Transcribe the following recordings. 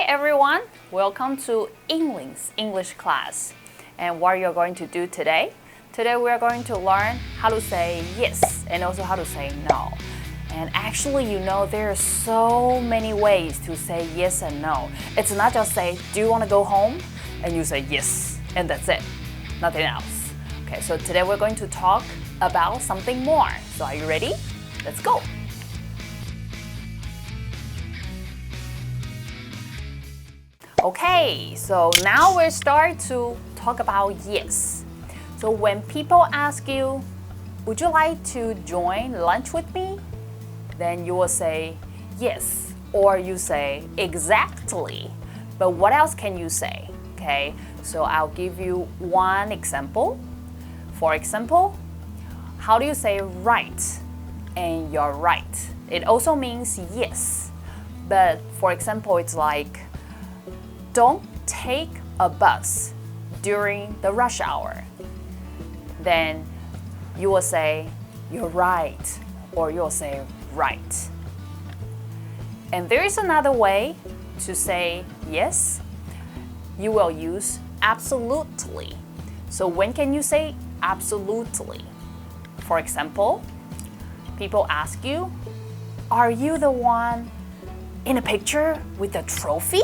everyone, welcome to English class. And what you're going to do today? Today we are going to learn how to say yes and also how to say no. And actually, you know, there are so many ways to say yes and no. It's not just say, do you want to go home? And you say yes, and that's it. Nothing else. Okay, so today we're going to talk about something more. So are you ready? Let's go. Okay, so now we start to talk about yes. So when people ask you, would you like to join lunch with me? Then you will say yes, or you say exactly. But what else can you say? Okay, so I'll give you one example. For example, how do you say right? And you're right. It also means yes. But for example, it's like, don't take a bus during the rush hour. Then you will say, you're right, or you'll say right. And there is another way to say yes. You will use absolutely. So when can you say absolutely? For example, people ask you, are you the one in a picture with the trophy?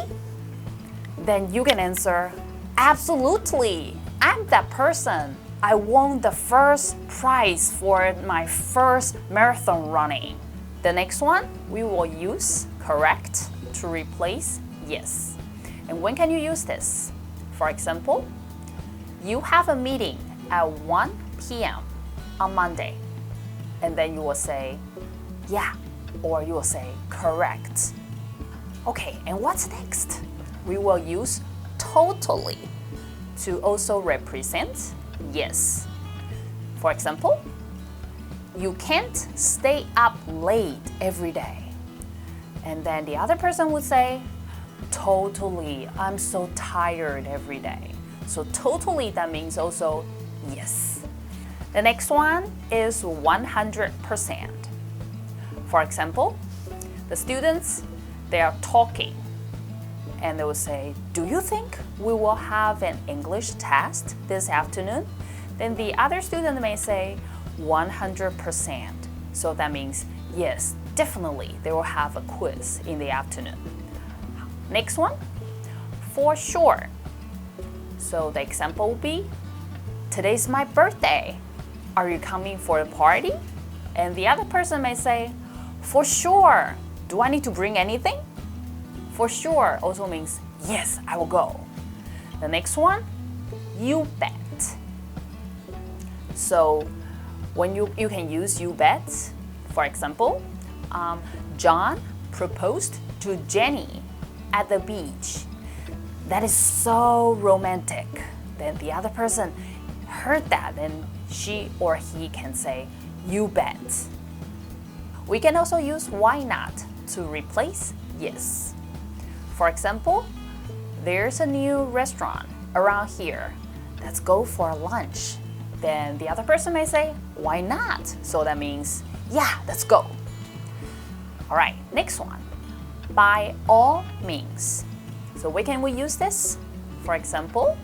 Then you can answer, absolutely, I'm that person. I won the first prize for my first marathon running. The next one, we will use correct to replace yes. And when can you use this? For example, you have a meeting at 1 p.m. on Monday. And then you will say, yeah, or you will say correct. Okay, and what's next? We will use totally to also represent yes. For example, you can't stay up late every day. And then the other person would say, totally, I'm so tired every day. So totally, that means also yes. The next one is 100%. For example, the students, they are talking. And they will say, do you think we will have an English test this afternoon? Then the other student may say 100%. So that means yes, definitely they will have a quiz in the afternoon. Next one, for sure. So the example will be, today's my birthday. Are you coming for the party? And the other person may say, for sure. Do I need to bring anything? For sure also means yes, I will go. The next one, you bet. So when you can use you bet. For example, John proposed to Jenny at the beach. That is so romantic. Then the other person heard that, and she or he can say you bet. We can also use why not to replace yes. For example, there's a new restaurant around here. Let's go for lunch. Then the other person may say, why not? So that means, yeah, let's go. All right, next one. By all means. So where can we use this? For example,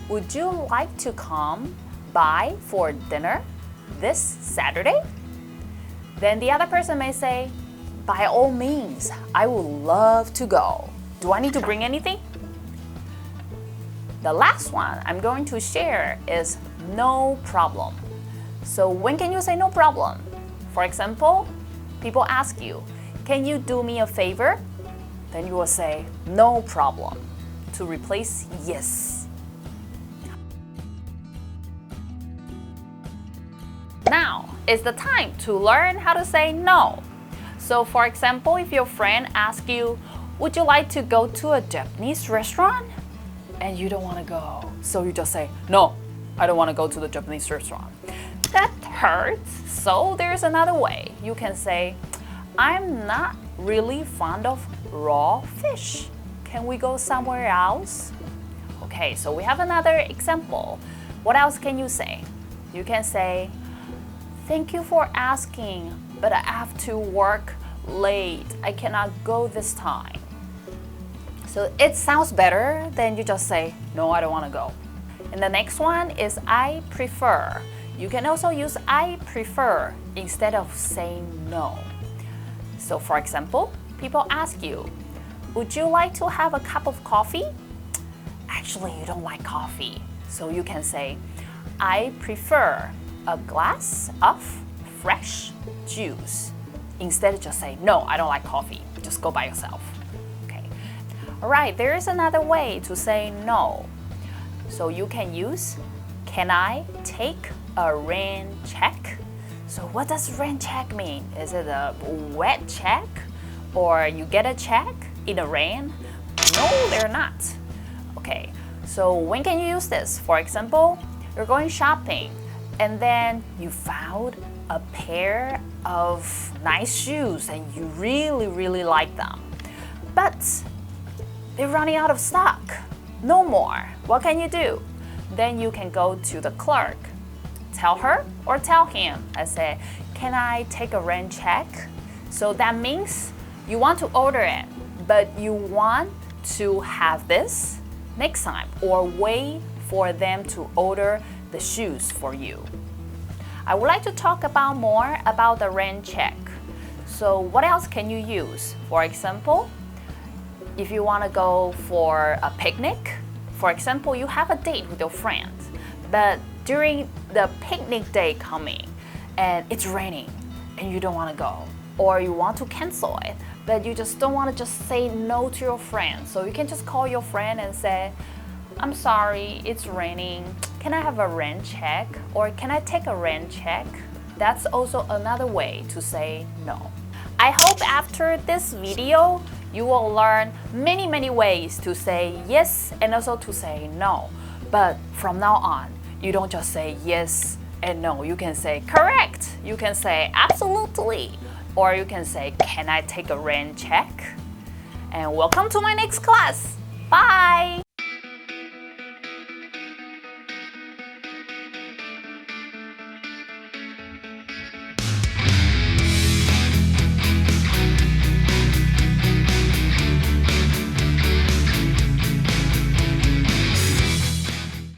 would you like to come by for dinner this Saturday? Then the other person may say, by all means, I would love to go. Do I need to bring anything? The last one I'm going to share is no problem. So when can you say no problem? For example, people ask you, can you do me a favor? Then you will say no problem to replace yes. Now is the time to learn how to say no. So for example, if your friend asks you, would you like to go to a Japanese restaurant? And you don't want to go. So you just say, no, I don't want to go to the Japanese restaurant. That hurts. So there's another way. You can say, I'm not really fond of raw fish. Can we go somewhere else? Okay, so we have another example. What else can you say? You can say, thank you for asking, but I have to work late. I cannot go this time. So it sounds better than you just say, no, I don't want to go. And the next one is I prefer. You can also use I prefer instead of saying no. So for example, people ask you, would you like to have a cup of coffee? Actually, you don't like coffee. So you can say, I prefer a glass of fresh juice. Instead of just saying, no, I don't like coffee. Just go by yourself. Okay. All right, there is another way to say no. So you can use, can I take a rain check? So what does rain check mean? Is it a wet check? Or you get a check in the rain? No, they're not. Okay, so when can you use this? For example, you're going shopping and then you found a pair of nice shoes and you really like them. But they're running out of stock. No more. What can you do? Then you can go to the clerk. Tell her or tell him and say, can I take a rain check? So that means you want to order it, but you want to have this next time or wait for them to order the shoes for you. I would like to talk about more about the rain check. So what else can you use? For example, if you want to go for a picnic, for example, you have a date with your friends, but during the picnic day coming and it's raining and you don't want to go, or you want to cancel it, but you just don't want to just say no to your friend. So you can just call your friend and say, I'm sorry, it's raining. Can I have a rain check? Or can I take a rain check? That's also another way to say no. I hope after this video, you will learn many ways to say yes and also to say no. But from now on, you don't just say yes and no. You can say correct. You can say absolutely. Or you can say, can I take a rain check? And welcome to my next class. Bye!